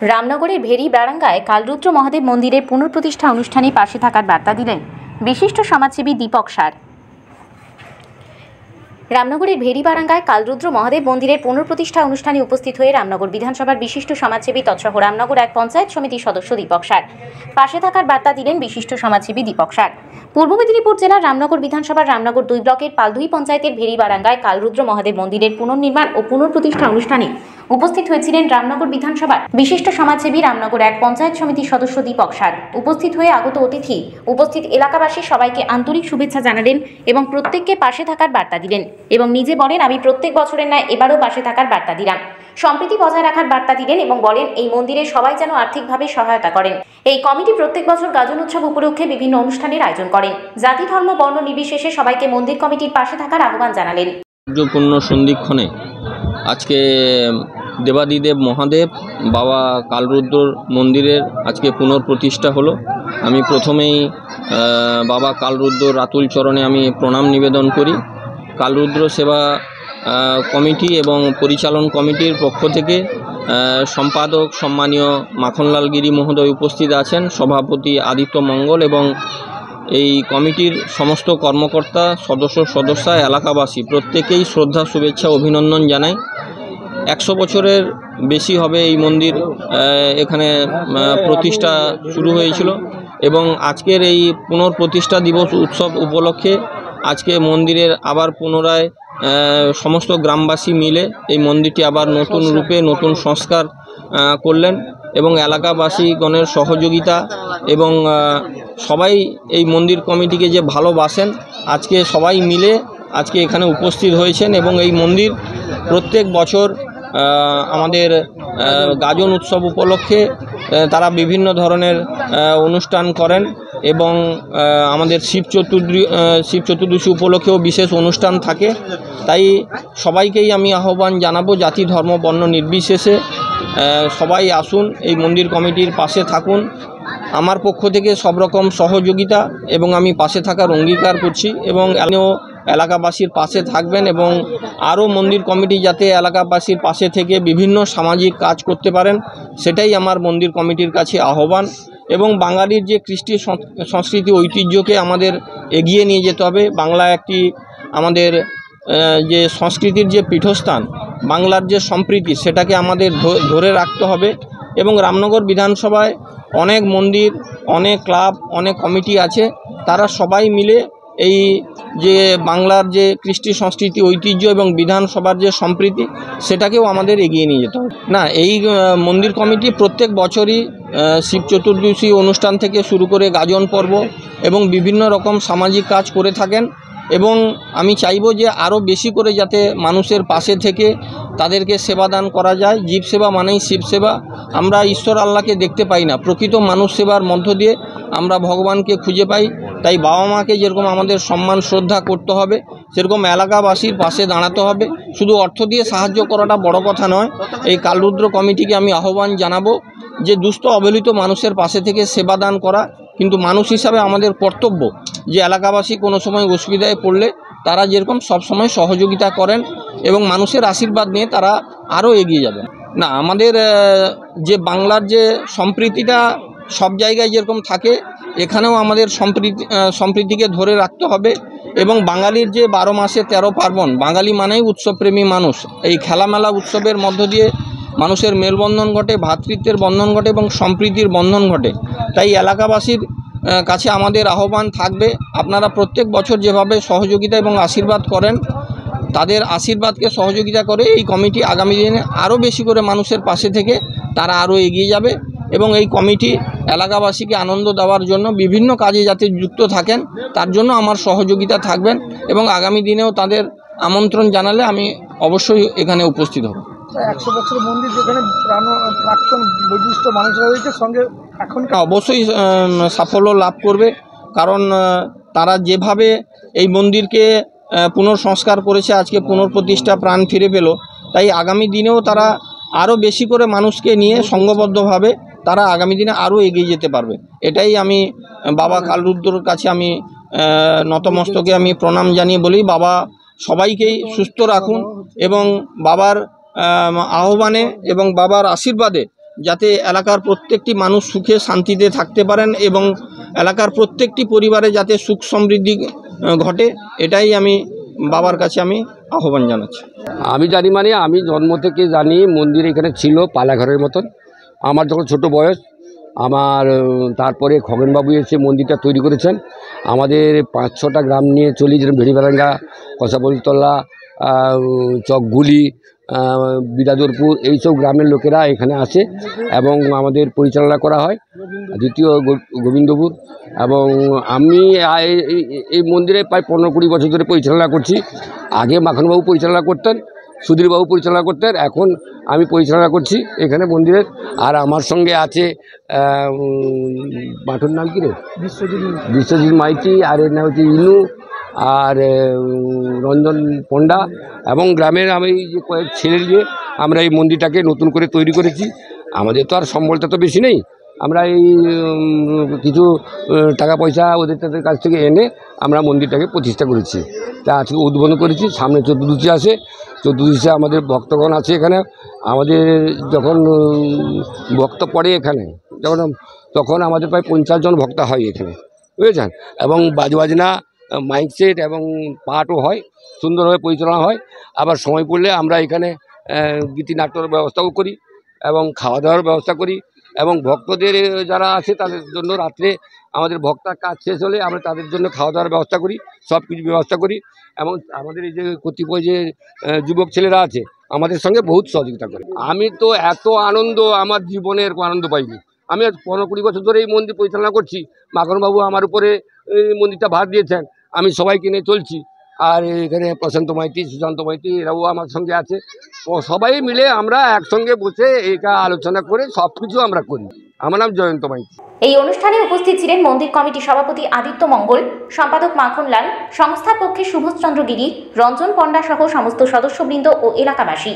রামনগরের very বারাঙ্গায় কালরুদ্র Mahadev মন্দিরের পুনঃপ্রতিষ্ঠা অনুষ্ঠানে পাশে থাকার বার্তা দিলেন বিশিষ্ট সমাজসেবী দীপক সার। রামনগরের ভেরি বারাঙ্গায় কালরুদ্র মহাদেব মন্দিরের পুনঃপ্রতিষ্ঠা অনুষ্ঠানে উপস্থিত হয়ে রামনগর বিধানসভার বিশিষ্ট সমাজসেবী তৎসহ রামনগর এক পঞ্চায়েত সমিতির সদস্য দীপক সার পাশে থাকার বার্তা দিলেন বিশিষ্ট সমাজসেবী দীপক সার। পূর্ব মেদিনীপুর জেলার রামনগর বিধানসভার রামনগর 2 ব্লকের পালধুই পঞ্চায়েতের ভেরি বারাঙ্গায় কালরুদ্র মহাদেব মন্দিরের পুনর্নির্মাণ ও পুনঃপ্রতিষ্ঠা অনুষ্ঠানে উপস্থিত হয়েছিলেন রামনগর বিধানসভার বিশিষ্ট সমাজসেবী রামনগর এক পঞ্চায়েত সমিতির সদস্য দীপক সার। উপস্থিত হয়ে আগত অতিথি উপস্থিত এলাকাবাসী সবাইকে আন্তরিক শুভেচ্ছা জানালেন এবং প্রত্যেককে পাশে থাকার বার্তা দিলেন এবং নিজে বলেন, আমি প্রত্যেক বছরের ন্যায় এবারও পাশে থাকার বার্তা দিলাম। সম্প্রীতি বজায় রাখার বার্তা দিলেন এবং বলেন এই মন্দিরে সবাই যেন আর্থিকভাবে সহায়তা করেন। এই কমিটি প্রত্যেক বছর গাজন উৎসব উপলক্ষে বিভিন্ন অনুষ্ঠানের আয়োজন করেন। জাতি ধর্ম বর্ণ নির্বিশেষে সবাইকে মন্দির কমিটির পাশে থাকার আহ্বান জানালেন। গুরুত্বপূর্ণ সন্ধিক্ষণে আজকে দেবাদিদেব মহাদেব বাবা কালরুদ্র মন্দিরের আজকে পুনঃপ্রতিষ্ঠা হলো। আমি প্রথমেই বাবা কালরুদ্র রাতুল চরণে আমি প্রণাম নিবেদন করি। কালরুদ্র সেবা কমিটি এবং পরিচালন কমিটির পক্ষ থেকে সম্পাদক সম্মানীয় মাখনলাল গিরি মহোদয় উপস্থিত আছেন, সভাপতি আদিত্য মঙ্গল এবং এই কমিটির সমস্ত কর্মকর্তা সদস্যা এলাকাবাসী প্রত্যেকেই শ্রদ্ধা শুভেচ্ছা অভিনন্দন জানাই। 100 বছরের বেশি হবে এই মন্দির এখানে প্রতিষ্ঠা শুরু হয়েছিল এবং আজকের এই পুনঃপ্রতিষ্ঠা দিবস উৎসব উপলক্ষে আজকে মন্দিরের আবার পুনরায় সমস্ত গ্রামবাসী মিলে এই মন্দিরটি আবার নতুন রূপে নতুন সংস্কার করলেন এবং এলাকাবাসীগণের সহযোগিতা এবং সবাই এই মন্দির কমিটিকে যে ভালোবাসেন আজকে সবাই মিলে আজকে এখানে উপস্থিত হয়েছেন এবং এই মন্দির প্রত্যেক বছর আমাদের গাজন উৎসব উপলক্ষে তারা বিভিন্ন ধরনের অনুষ্ঠান করেন এবং আমাদের শিব চতুর্দশী উপলক্ষেও বিশেষ অনুষ্ঠান থাকে। তাই সবাইকেই আমি আহ্বান জানাবো, জাতি ধর্ম বর্ণ নির্বিশেষে সবাই আসুন, এই মন্দির কমিটির পাশে থাকুন। আমার পক্ষ থেকে সব রকম সহযোগিতা এবং আমি পাশে থাকার অঙ্গীকার করছি এবং এলাকাবাসীর পাশে থাকবেন এবং আরও মন্দির কমিটি যাতে এলাকাবাসীর পাশে থেকে বিভিন্ন সামাজিক কাজ করতে পারেন সেটাই আমার মন্দির কমিটির কাছে আহ্বান। এবং বাঙালির যে কৃষ্টি সংস্কৃতি ঐতিহ্যকে আমাদের এগিয়ে নিয়ে যেতে হবে। বাংলা একটি আমাদের যে সংস্কৃতির যে পীঠস্থান, বাংলার যে সম্প্রীতি সেটাকে আমাদের ধরে রাখতে হবে এবং রামনগর বিধানসভায় অনেক মন্দির, অনেক ক্লাব, অনেক কমিটি আছে, তারা সবাই মিলে এই যে বাংলার যে কৃষ্টি সংস্কৃতি ঐতিহ্য এবং বিধানসভার যে সম্প্রীতি সেটাকেও আমাদের এগিয়ে নিয়ে যেতে হবে। না, এই মন্দির কমিটি প্রত্যেক বছরই শিব চতুর্দশী অনুষ্ঠান থেকে শুরু করে গাজন পর্ব এবং বিভিন্ন রকম সামাজিক কাজ করে থাকেন এবং আমি চাইব যে আরও বেশি করে যাতে মানুষের পাশে থেকে তাদেরকে সেবাদান করা যায়। জীব সেবা মানেই শিব সেবা। আমরা ঈশ্বর আল্লাহকে দেখতে পাই না, প্রকৃত মানুষ সেবার মধ্য দিয়ে আমরা ভগবানকে খুঁজে পাই। তাই বাবা মাকে যেরকম আমাদের সম্মান শ্রদ্ধা করতে হবে সেরকম এলাকাবাসীর পাশে দাঁড়াতে হবে। শুধু অর্থ দিয়ে সাহায্য করাটা বড় কথা নয়। এই কালরুদ্র কমিটিকে আমি আহ্বান জানাবো যে দুস্থ অবহেলিত মানুষের পাশে থেকে সেবাদান করা, কিন্তু মানুষ হিসাবে আমাদের কর্তব্য যে এলাকাবাসী কোনো সময় অসুবিধায় পড়লে তারা যেরকম সবসময় সহযোগিতা করেন এবং মানুষের আশীর্বাদ নিয়ে তারা আরও এগিয়ে যাবেন। না, আমাদের যে বাংলার যে সম্প্রীতিটা সব জায়গায় যেরকম থাকে এখানেও আমাদের সম্প্রীতিকে ধরে রাখতে হবে এবং বাঙালির যে 12 মাসে 13 পার্বণ, বাঙালি মানেই উৎসবপ্রেমী মানুষ। এই খেলামেলা উৎসবের মধ্য দিয়ে মানুষের মেলবন্ধন ঘটে, ভ্রাতৃত্বের বন্ধন ঘটে এবং সম্প্রীতির বন্ধন ঘটে। তাই এলাকাবাসীর কাছে আমাদের আহ্বান থাকবে, আপনারা প্রত্যেক বছর যেভাবে সহযোগিতা এবং আশীর্বাদ করেন তাদের আশীর্বাদকে সহযোগিতা করে এই কমিটি আগামী দিনে আরও বেশি করে মানুষের পাশে থেকে তারা আরও এগিয়ে যাবে এবং এই কমিটি এলাকাবাসীকে আনন্দ দেওয়ার জন্য বিভিন্ন কাজে যাতে যুক্ত থাকেন তার জন্য আমার সহযোগিতা থাকবেন এবং আগামী দিনেও তাদের আমন্ত্রণ জানালে আমি অবশ্যই এখানে উপস্থিত হব। 100 বছরের মন্দির যেখানে প্রাক্তন বৈশিষ্ট্য মানুষ রয়েছে সঙ্গে এখন অবশ্যই সাফল্য লাভ করবে, কারণ তারা যেভাবে এই মন্দিরকে পুনর্সংস্কার করেছে, আজকে পুনঃপ্রতিষ্ঠা প্রাণ ফিরে পেল, তাই আগামী দিনেও তারা আরও বেশি করে মানুষকে নিয়ে সংঘবদ্ধভাবে তারা আগামী দিনে আরও এগিয়ে যেতে পারবে। এটাই আমি বাবা কালরুদ্রর কাছে আমি নতমস্তকে আমি প্রণাম জানিয়ে বলি, বাবা সবাইকেই সুস্থ রাখুন এবং বাবার আহ্বানে এবং বাবার আশীর্বাদে যাতে এলাকার প্রত্যেকটি মানুষ সুখে শান্তিতে থাকতে পারেন এবং এলাকার প্রত্যেকটি পরিবারে যাতে সুখ সমৃদ্ধি ঘটে, এটাই আমি বাবার কাছে আমি আহ্বান জানাচ্ছি। আমি জানি মানে আমি জন্ম থেকে জানি মন্দির এখানে ছিল পালাঘরের মতন। আমার যখন ছোট বয়স, আমার তারপরে খগেনবাবু এসে মন্দিরটা তৈরি করেছেন। আমাদের 5-6টা গ্রাম নিয়ে চলি, যেরকম ভেড়িবারাঙ্গা, কষাবলতলা, চকগুলি, বিরাদরপুর, এইসব গ্রামের লোকেরা এখানে আসে এবং আমাদের পরিচালনা করা হয়। দ্বিতীয় গোবিন্দপুর, এবং আমি এই মন্দিরে প্রায় 15-20 বছর ধরে পরিচালনা করছি। আগে মাখনবাবু পরিচালনা করতেন, সুধীরবাবু পরিচালনা করতেন, এখন আমি পরিচালনা করছি এখানে মন্দিরের। আর আমার সঙ্গে আছে মাঠুর নাম কী রে, বিশ্বজিৎ মাইতি, আর এর নাম হচ্ছে ইনু, আর রঞ্জন পণ্ডা, এবং গ্রামের আমি যে কয়েক ছেলে নিয়ে আমরা এই মন্দিরটাকে নতুন করে তৈরি করেছি। আমাদের তো আর সম্বলটা তো বেশি নেই, আমরা এই কিছু টাকা পয়সা ওদের তাদের কাছ থেকে এনে আমরা মন্দিরটাকে প্রতিষ্ঠা করেছি। তা আজকে উদ্বোধন করেছি। সামনে 14 আছে, 14 আমাদের ভক্তগণ আছে এখানে। আমাদের যখন ভক্ত পড়ে এখানে তখন আমাদের প্রায় 50 জন ভক্ত হয় এখানে, বুঝেছেন। এবং বাজনা, মাইক সেট এবং পাঠও হয়, সুন্দরভাবে পরিচালনা হয়। আবার সময় পড়লে আমরা এখানে গীতিনাট্যর ব্যবস্থাও করি এবং খাওয়া দাওয়ার ব্যবস্থা করি, এবং ভক্তদের যারা আছে তাদের জন্য রাত্রে আমাদের ভক্তার কাজ শেষ হলে আমরা তাদের জন্য খাওয়া দাওয়ার ব্যবস্থা করি, সব কিছু ব্যবস্থা করি। এবং আমাদের এই যে কতিপয় যে যুবক ছেলেরা আছে আমাদের সঙ্গে বহুত সহযোগিতা করে। আমি তো এত আনন্দ আমার জীবনের আনন্দ পাইনি। আমি আজ 15-20 বছর ধরে এই মন্দির পরিচালনা করছি। মাখনবাবু আমার উপরে এই মন্দিরটা ভার দিয়েছেন, আমি সবাইকে নিয়ে চলছি। আর এখানে প্রশান্ত মাইতি, সুশান্ত মাইতি, এরাও আমার সঙ্গে আছে। ও সবাই মিলে আমরা একসঙ্গে বসে এটা আলোচনা করে সব কিছু আমরা করি। আমার নাম জয়ন্ত মাইতি। এই অনুষ্ঠানে উপস্থিত ছিলেন মন্দির কমিটি সভাপতি আদিত্য মঙ্গল, সম্পাদক মাখনলাল, সংস্থার পক্ষে সুভাষচন্দ্র গিরি, রঞ্জন পণ্ডা সহ সমস্ত সদস্যবৃন্দ ও এলাকাবাসী।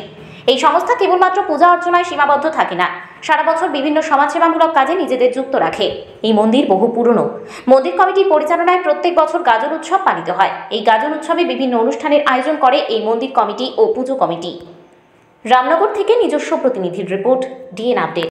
এই সংস্থা কেবলমাত্র পূজা অর্চনায় সীমাবদ্ধ থাকে না, সারা বছর বিভিন্ন সমাজসেবামূলক কাজে নিজেদের যুক্ত রাখে। এই মন্দির বহু পুরনো। মন্দির কমিটির পরিচালনায় প্রত্যেক বছর গাজন উৎসব পালিত হয়। এই গাজন উৎসবে বিভিন্ন অনুষ্ঠানের আয়োজন করে এই মন্দির কমিটি ও পুজো কমিটি। রামনগর থেকে নিজস্ব প্রতিনিধির রিপোর্ট, ডিএন আপডেট।